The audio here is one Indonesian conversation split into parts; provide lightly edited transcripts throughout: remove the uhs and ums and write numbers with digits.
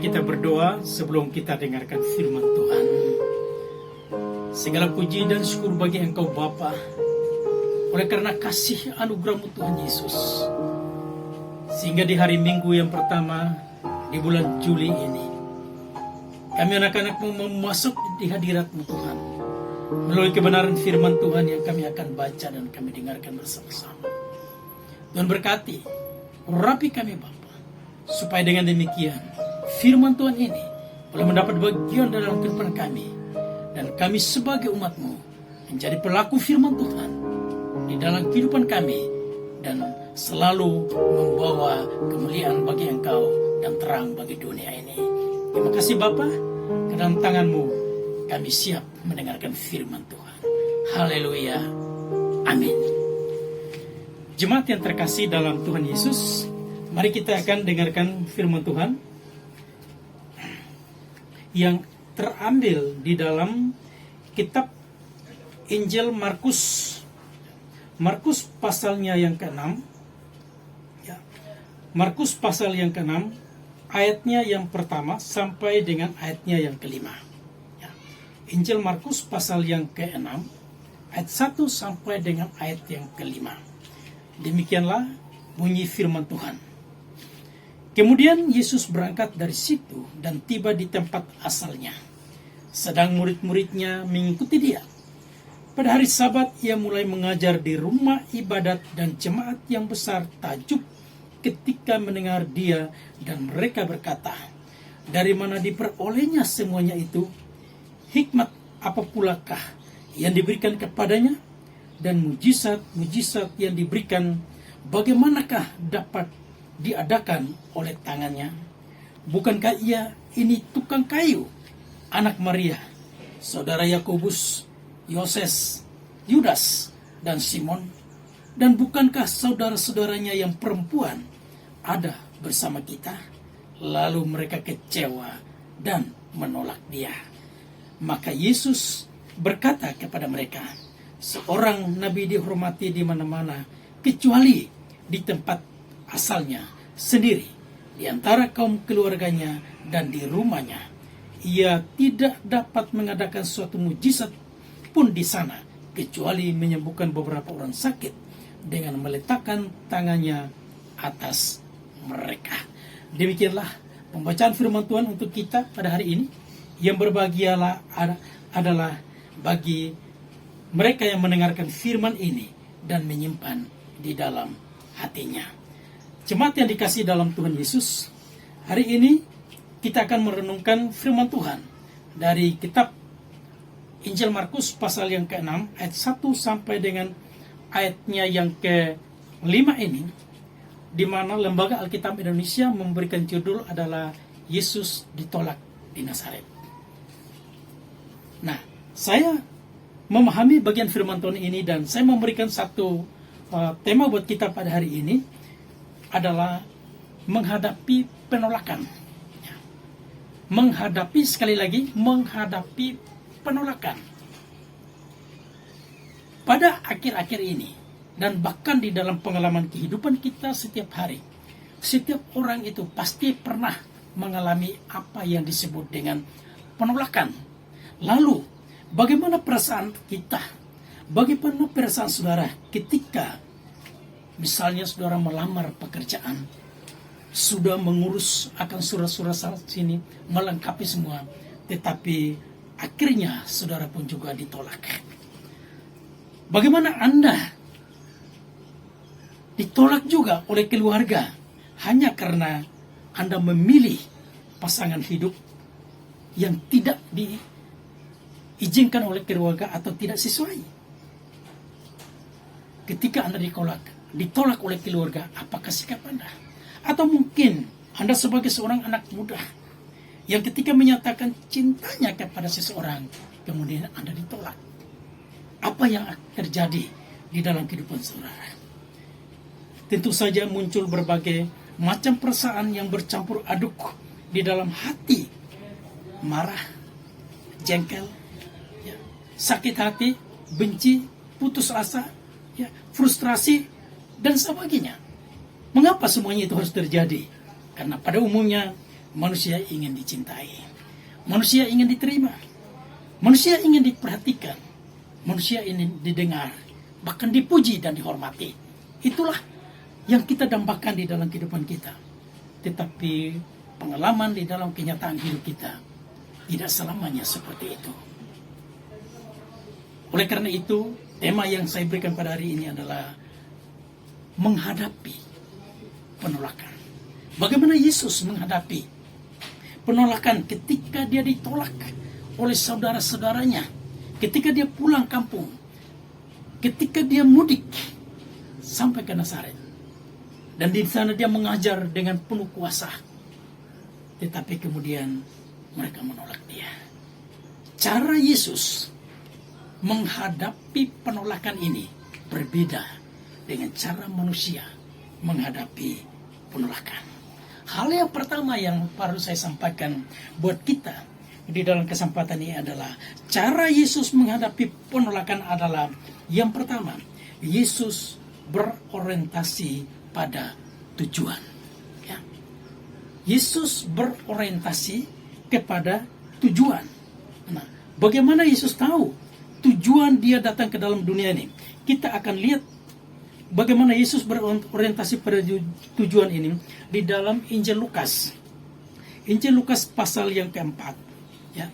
Mari kita berdoa sebelum kita dengarkan firman Tuhan. Segala puji dan syukur bagi Engkau Bapa, oleh karena kasih anugerah-Mu Tuhan Yesus, sehingga di hari Minggu yang pertama di bulan Juli ini, kami anak-anak-Mu masuk di hadirat-Mu Tuhan, melalui kebenaran firman Tuhan yang kami akan baca dan kami dengarkan bersama-sama. Tuhan berkati, urapi kami Bapa, supaya dengan demikian firman Tuhan ini boleh mendapat bagian dalam kehidupan kami, dan kami sebagai umat-Mu menjadi pelaku firman Tuhan di dalam kehidupan kami, dan selalu membawa kemuliaan bagi Engkau dan terang bagi dunia ini. Terima kasih Bapa, ke dalam tangan-Mu kami siap mendengarkan firman Tuhan. Haleluya, amin. Jemaat yang terkasih dalam Tuhan Yesus, mari kita akan dengarkan firman Tuhan yang terambil di dalam kitab Injil Markus. Markus pasalnya yang ke-6. Ya. Markus pasal yang ke-6, ayatnya yang pertama sampai dengan ayatnya yang ke-5. Ya. Injil Markus pasal yang ke-6, ayat 1 sampai dengan ayat yang ke-5. Demikianlah bunyi firman Tuhan. Kemudian Yesus berangkat dari situ dan tiba di tempat asalnya. Sedang murid-muridnya mengikuti dia. Pada hari Sabat ia mulai mengajar di rumah ibadat, dan jemaat yang besar takjub ketika mendengar dia, dan mereka berkata, dari mana diperolehnya semuanya itu? Hikmat apa pulakah yang diberikan kepadanya? Dan mujizat-mujizat yang diberikan, bagaimanakah dapat diadakan oleh tangannya? Bukankah ia ini tukang kayu, anak Maria, saudara Yakobus, Yoses, Yudas, dan Simon? Dan bukankah saudara-saudaranya yang perempuan ada bersama kita? Lalu mereka kecewa dan menolak dia. Maka Yesus berkata kepada mereka, seorang nabi dihormati di mana-mana, kecuali di tempat asalnya sendiri, di antara kaum keluarganya dan di rumahnya. Ia tidak dapat mengadakan suatu mujizat pun di sana, kecuali menyembuhkan beberapa orang sakit dengan meletakkan tangannya atas mereka. Demikianlah pembacaan firman Tuhan untuk kita pada hari ini. Yang berbahagialah adalah bagi mereka yang mendengarkan firman ini dan menyimpan di dalam hatinya. Jemaat yang dikasihi dalam Tuhan Yesus, hari ini kita akan merenungkan firman Tuhan dari kitab Injil Markus pasal yang ke-6 ayat 1 sampai dengan ayatnya yang ke-5 ini, di mana Lembaga Alkitab Indonesia memberikan judul adalah Yesus ditolak di Nazaret. Nah, saya memahami bagian firman Tuhan ini dan saya memberikan satu tema buat kita pada hari ini adalah menghadapi penolakan. Menghadapi, sekali lagi, menghadapi penolakan. Pada akhir-akhir ini, dan bahkan di dalam pengalaman kehidupan kita setiap hari, setiap orang itu pasti pernah mengalami apa yang disebut dengan penolakan. Lalu, bagaimana perasaan kita? Bagaimana perasaan saudara ketika misalnya saudara melamar pekerjaan, sudah mengurus akan surat-surat sini, melengkapi semua, tetapi akhirnya saudara pun juga ditolak. Bagaimana Anda ditolak juga oleh keluarga hanya karena Anda memilih pasangan hidup yang tidak diizinkan oleh keluarga atau tidak sesuai? Ketika Anda ditolak oleh keluarga, apakah sikap Anda? Atau mungkin Anda sebagai seorang anak muda yang ketika menyatakan cintanya kepada seseorang, kemudian Anda ditolak. Apa yang terjadi di dalam kehidupan saudara? Tentu saja muncul berbagai macam perasaan yang bercampur aduk di dalam hati. Marah, jengkel, ya, sakit hati, benci, putus asa, ya, frustrasi, dan sebagainya. Mengapa semuanya itu harus terjadi? Karena pada umumnya Manusia ingin dicintai, manusia ingin diterima, manusia ingin diperhatikan, manusia ingin didengar, bahkan dipuji dan dihormati. Itulah yang kita dambakan di dalam kehidupan kita. Tetapi pengalaman di dalam kenyataan hidup kita tidak selamanya seperti itu. Oleh karena itu, tema yang saya berikan pada hari ini adalah menghadapi penolakan. Bagaimana Yesus menghadapi penolakan ketika dia ditolak oleh saudara-saudaranya, ketika dia pulang kampung, ketika dia mudik sampai ke Nazaret. Dan di sana dia mengajar dengan penuh kuasa. Tetapi kemudian mereka menolak dia. Cara Yesus menghadapi penolakan ini berbeda dengan cara manusia menghadapi penolakan. Hal yang pertama yang perlu saya sampaikan buat kita di dalam kesempatan ini adalah cara Yesus menghadapi penolakan adalah yang pertama, Yesus berorientasi pada tujuan. Ya. Yesus berorientasi kepada tujuan. Nah, bagaimana Yesus tahu tujuan dia datang ke dalam dunia ini? Kita akan lihat bagaimana Yesus berorientasi pada tujuan ini di dalam Injil Lukas. Injil Lukas pasal yang keempat. Ya.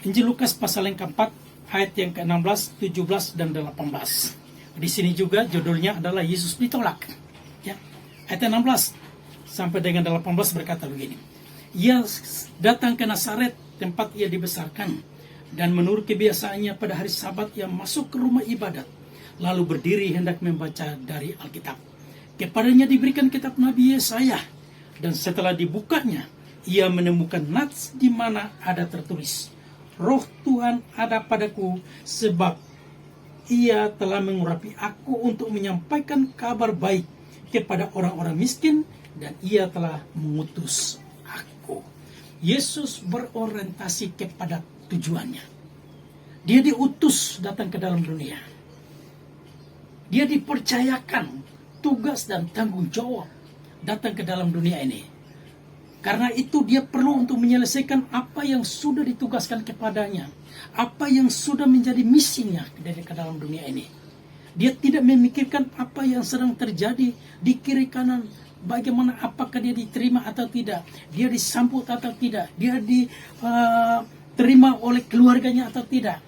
Injil Lukas pasal yang keempat, ayat yang ke-16, 17, dan 18. Di sini juga judulnya adalah Yesus ditolak. Ya. Ayat 16 sampai dengan 18 berkata begini. Ia datang ke Nazaret, tempat ia dibesarkan. Dan menurut kebiasaannya pada hari Sabat ia masuk ke rumah ibadat, lalu berdiri hendak membaca dari Alkitab. Kepadanya diberikan kitab Nabi Yesaya, dan setelah dibukanya, ia menemukan nats di mana ada tertulis, Roh Tuhan ada padaku, sebab ia telah mengurapi aku untuk menyampaikan kabar baik kepada orang-orang miskin, dan ia telah mengutus aku. Yesus berorientasi kepada tujuannya. Dia diutus datang ke dalam dunia. Dia dipercayakan tugas dan tanggung jawab datang ke dalam dunia ini. Karena itu dia perlu untuk menyelesaikan apa yang sudah ditugaskan kepadanya, apa yang sudah menjadi misinya dari ke dalam dunia ini. Dia tidak memikirkan apa yang sedang terjadi di kiri kanan, bagaimana, apakah dia diterima atau tidak, dia disambut atau tidak, dia diterima oleh keluarganya atau tidak.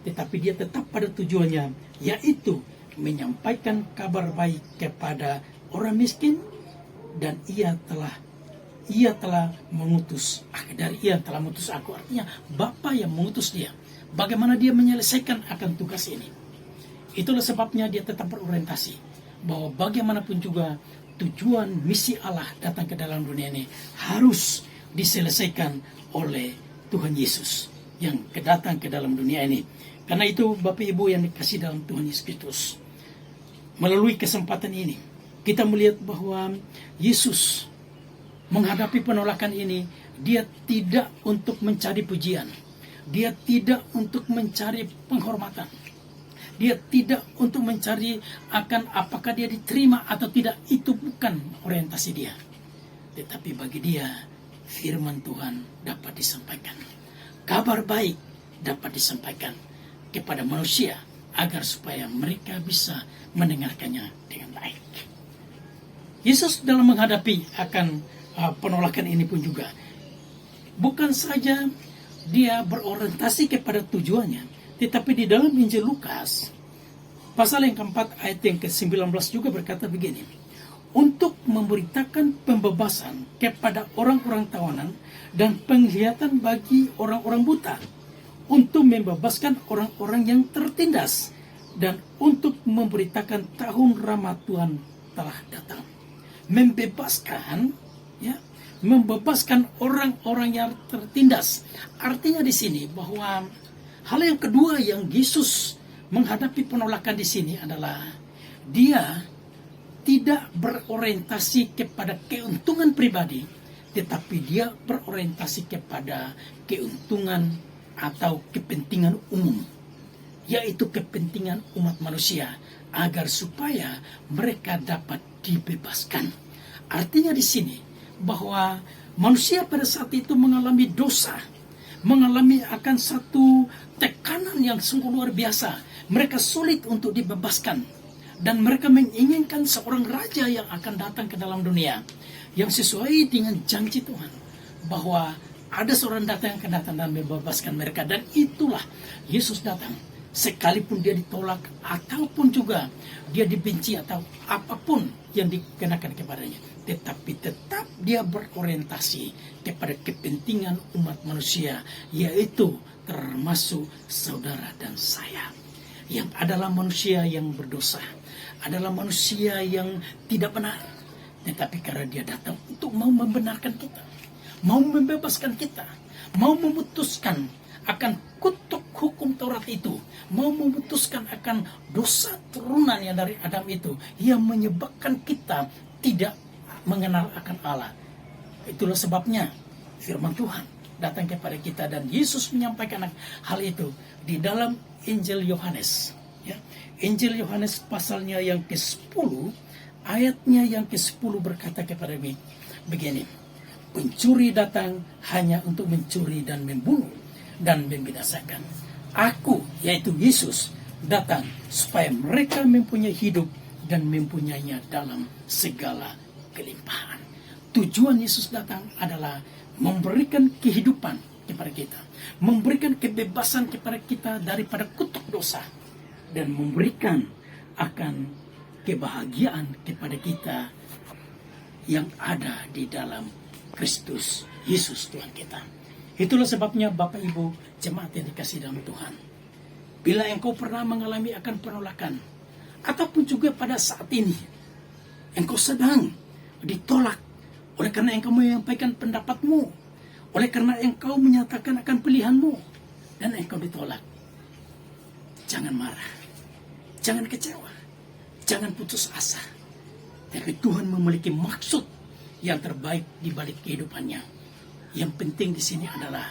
Tetapi dia tetap pada tujuannya, yaitu menyampaikan kabar baik kepada orang miskin, dan ia telah mengutus aku, artinya Bapa yang mengutus dia. Bagaimana dia menyelesaikan akan tugas ini? Itulah sebabnya dia tetap berorientasi bahwa bagaimanapun juga tujuan misi Allah datang ke dalam dunia ini harus diselesaikan oleh Tuhan Yesus yang datang ke dalam dunia ini. Karena itu Bapak Ibu yang dikasih dalam Tuhan Yesus Kristus, melalui kesempatan ini kita melihat bahwa Yesus menghadapi penolakan ini, dia tidak untuk mencari pujian, dia tidak untuk mencari penghormatan, dia tidak untuk mencari akan apakah dia diterima atau tidak. Itu bukan orientasi dia. Tetapi bagi dia, firman Tuhan dapat disampaikan, kabar baik dapat disampaikan kepada manusia, agar supaya mereka bisa mendengarkannya dengan baik. Yesus dalam menghadapi akan penolakan ini pun juga bukan saja dia berorientasi kepada tujuannya, tetapi di dalam Injil Lukas pasal yang keempat ayat yang ke-19 juga berkata begini, untuk memberitakan pembebasan kepada orang-orang tawanan dan penglihatan bagi orang-orang buta, untuk membebaskan orang-orang yang tertindas, dan untuk memberitakan tahun rahmat Tuhan telah datang. Membebaskan, ya, membebaskan orang-orang yang tertindas. Artinya di sini bahwa hal yang kedua yang Yesus menghadapi penolakan di sini adalah dia tidak berorientasi kepada keuntungan pribadi, tetapi dia berorientasi kepada keuntungan atau kepentingan umum, yaitu kepentingan umat manusia, agar supaya mereka dapat dibebaskan. Artinya di sini bahwa manusia pada saat itu mengalami dosa, mengalami akan satu tekanan yang sungguh luar biasa. Mereka sulit untuk dibebaskan, dan mereka menginginkan seorang raja yang akan datang ke dalam dunia yang sesuai dengan janji Tuhan, bahwa ada seorang datang yang akan datang dan membebaskan mereka. Dan itulah Yesus datang, sekalipun dia ditolak ataupun juga dia dibenci atau apapun yang dikenakan kepadanya, tetapi tetap dia berorientasi kepada kepentingan umat manusia, yaitu termasuk saudara dan saya, yang adalah manusia yang berdosa, adalah manusia yang tidak benar. Tetapi karena dia datang untuk mau membenarkan kita, mau membebaskan kita, mau memutuskan akan kutuk hukum Taurat itu, mau memutuskan akan dosa turunan yang dari Adam itu, yang menyebabkan kita tidak mengenal akan Allah. Itulah sebabnya firman Tuhan datang kepada kita, dan Yesus menyampaikan hal itu di dalam Injil Yohanes. Ya. Injil Yohanes pasalnya yang ke-10, ayatnya yang ke-10 berkata kepada kami begini: pencuri datang hanya untuk mencuri dan membunuh dan membinasakan. Aku, yaitu Yesus, datang supaya mereka mempunyai hidup dan mempunyainya dalam segala kelimpahan. Tujuan Yesus datang adalah memberikan kehidupan kepada kita, memberikan kebebasan kepada kita daripada kutuk dosa, dan memberikan akan kebahagiaan kepada kita yang ada di dalam Kristus Yesus Tuhan kita. Itulah sebabnya Bapak Ibu jemaat yang dikasihi dalam Tuhan, bila engkau pernah mengalami akan penolakan, ataupun juga pada saat ini engkau sedang ditolak oleh karena engkau menyampaikan pendapatmu, oleh karena engkau menyatakan akan pilihanmu, dan engkau ditolak, jangan marah, jangan kecewa, jangan putus asa. Tapi Tuhan memiliki maksud yang terbaik di balik kehidupannya. Yang penting di sini adalah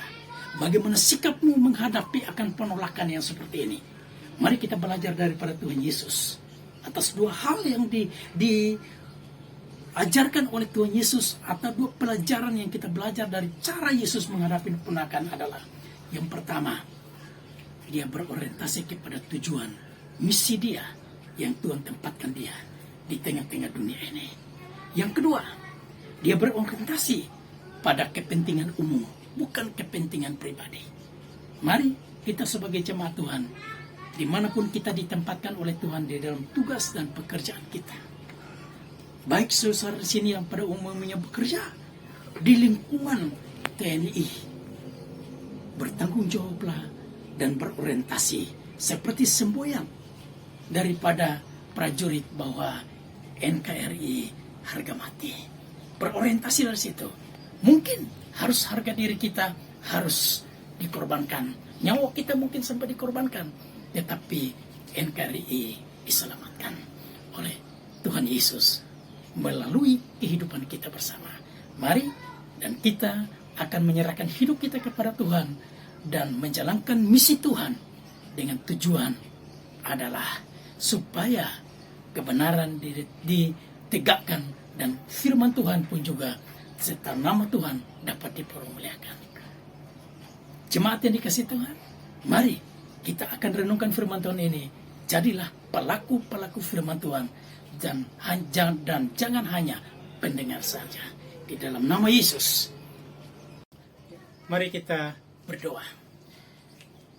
bagaimana sikapmu menghadapi akan penolakan yang seperti ini. Mari kita belajar daripada Tuhan Yesus atas dua hal yang diajarkan oleh Tuhan Yesus, atau dua pelajaran yang kita belajar dari cara Yesus menghadapi penolakan adalah: yang pertama, dia berorientasi kepada tujuan misi dia yang Tuhan tempatkan dia di tengah-tengah dunia ini. Yang kedua, dia berorientasi pada kepentingan umum, bukan kepentingan pribadi. Mari kita sebagai jemaat Tuhan, dimanapun kita ditempatkan oleh Tuhan di dalam tugas dan pekerjaan kita, baik saudara di sini yang pada umumnya bekerja di lingkungan TNI, bertanggung jawablah dan berorientasi seperti semboyan daripada prajurit bahwa NKRI harga mati. Berorientasi dari situ. Mungkin harus harga diri kita harus dikorbankan, nyawa kita mungkin sampai dikorbankan, tetapi NKRI diselamatkan oleh Tuhan Yesus melalui kehidupan kita bersama. Mari, dan kita akan menyerahkan hidup kita kepada Tuhan dan menjalankan misi Tuhan dengan tujuan adalah supaya kebenaran ditegakkan dan firman Tuhan pun juga serta nama Tuhan dapat dipermuliakan. Jemaat yang dikasihi Tuhan, mari kita akan renungkan firman Tuhan ini. Jadilah pelaku-pelaku firman Tuhan, dan jangan hanya pendengar saja. Di dalam nama Yesus, mari kita berdoa.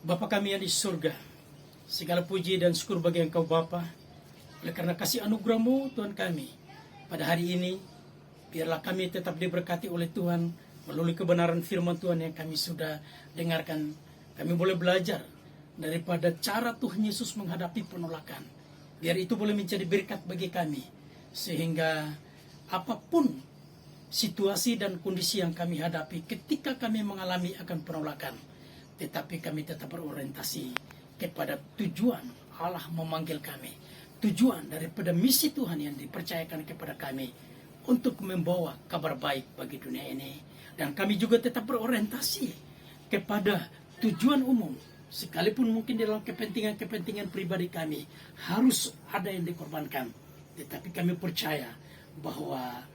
Bapa kami yang di surga, segala puji dan syukur bagi Engkau Bapa, oleh karena kasih anugerah-Mu Tuhan kami pada hari ini. Biarlah kami tetap diberkati oleh Tuhan melalui kebenaran firman Tuhan yang kami sudah dengarkan. Kami boleh belajar daripada cara Tuhan Yesus menghadapi penolakan. Biar itu boleh menjadi berkat bagi kami, sehingga apapun situasi dan kondisi yang kami hadapi ketika kami mengalami akan penolakan, tetapi kami tetap berorientasi kepada tujuan Allah memanggil kami, tujuan daripada misi Tuhan yang dipercayakan kepada kami untuk membawa kabar baik bagi dunia ini. Dan kami juga tetap berorientasi kepada tujuan umum, sekalipun mungkin dalam kepentingan-kepentingan pribadi kami harus ada yang dikorbankan, tetapi kami percaya bahwa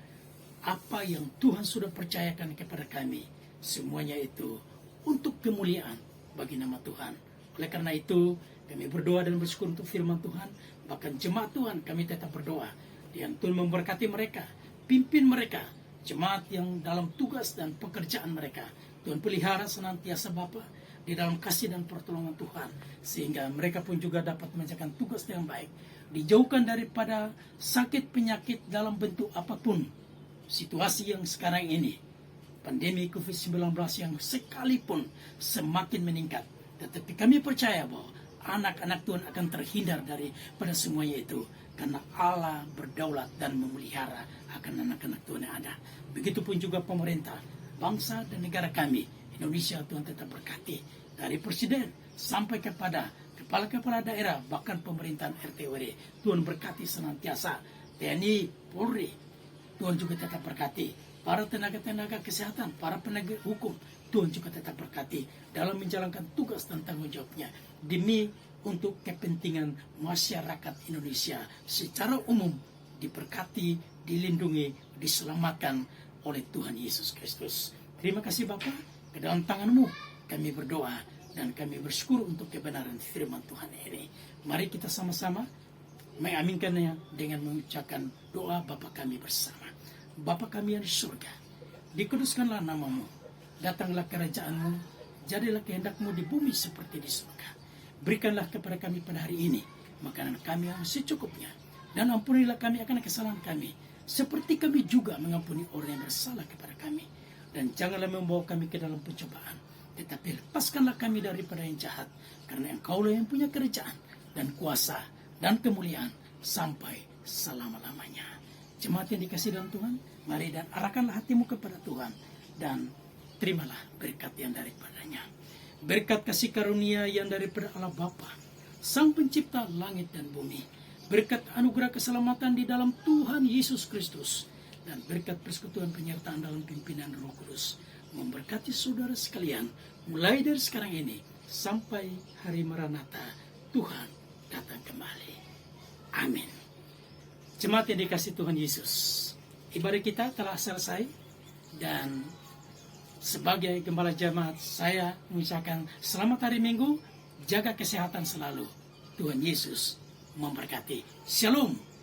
apa yang Tuhan sudah percayakan kepada kami, semuanya itu untuk kemuliaan bagi nama Tuhan. Oleh karena itu, kami berdoa dan bersyukur untuk firman Tuhan. Bahkan jemaat Tuhan, kami tetap berdoa. Dan Tuhan memberkati mereka, pimpin mereka, jemaat yang dalam tugas dan pekerjaan mereka. Tuhan pelihara senantiasa Bapa di dalam kasih dan pertolongan Tuhan, sehingga mereka pun juga dapat menjalankan tugas yang baik, dijauhkan daripada sakit penyakit dalam bentuk apapun. Situasi yang sekarang ini, pandemi COVID-19 yang sekalipun semakin meningkat, tetapi kami percaya bahwa anak-anak Tuhan akan terhindar daripada semuanya itu, karena Allah berdaulat dan memelihara akan anak-anak Tuhan yang ada. Begitupun juga pemerintah, bangsa dan negara kami, Indonesia, Tuhan tetap berkati. Dari presiden sampai kepada kepala-kepala daerah, bahkan pemerintahan RT RW, Tuhan berkati senantiasa. TNI, Polri, Tuhan juga tetap berkati. Para tenaga-tenaga kesehatan, para penegak hukum, Tuhan juga tetap berkati dalam menjalankan tugas dan tanggung jawabnya demi untuk kepentingan masyarakat Indonesia secara umum, diberkati, dilindungi, diselamatkan oleh Tuhan Yesus Kristus. Terima kasih Bapa, ke dalam tangan-Mu kami berdoa dan kami bersyukur untuk kebenaran firman Tuhan ini. Mari kita sama-sama mengaminkannya dengan mengucapkan doa Bapa kami bersama. Bapa kami yang di surga, dikuduskanlah nama-Mu, datanglah kerajaan-Mu, jadilah kehendak-Mu di bumi seperti di surga. Berikanlah kepada kami pada hari ini makanan kami yang secukupnya, dan ampunilah kami akan kesalahan kami, seperti kami juga mengampuni orang yang bersalah kepada kami. Dan janganlah membawa kami ke dalam pencobaan, tetapi lepaskanlah kami daripada yang jahat, karena Engkaulah yang punya kerajaan dan kuasa dan kemuliaan sampai selama-lamanya. Jemaat yang dikasihi dalam Tuhan, mari dan arahkanlah hatimu kepada Tuhan, dan terimalah berkat yang daripadanya. Berkat kasih karunia yang daripada Allah Bapa, Sang Pencipta langit dan bumi, berkat anugerah keselamatan di dalam Tuhan Yesus Kristus, dan berkat persekutuan penyertaan dalam pimpinan Roh Kudus memberkati saudara sekalian mulai dari sekarang ini sampai hari Maranatha Tuhan datang kembali. Amin. Jemaat yang dikasihi Tuhan Yesus, ibadah kita telah selesai, dan sebagai gembala jemaat, saya mengucapkan selamat hari Minggu, jaga kesehatan selalu. Tuhan Yesus memberkati. Shalom.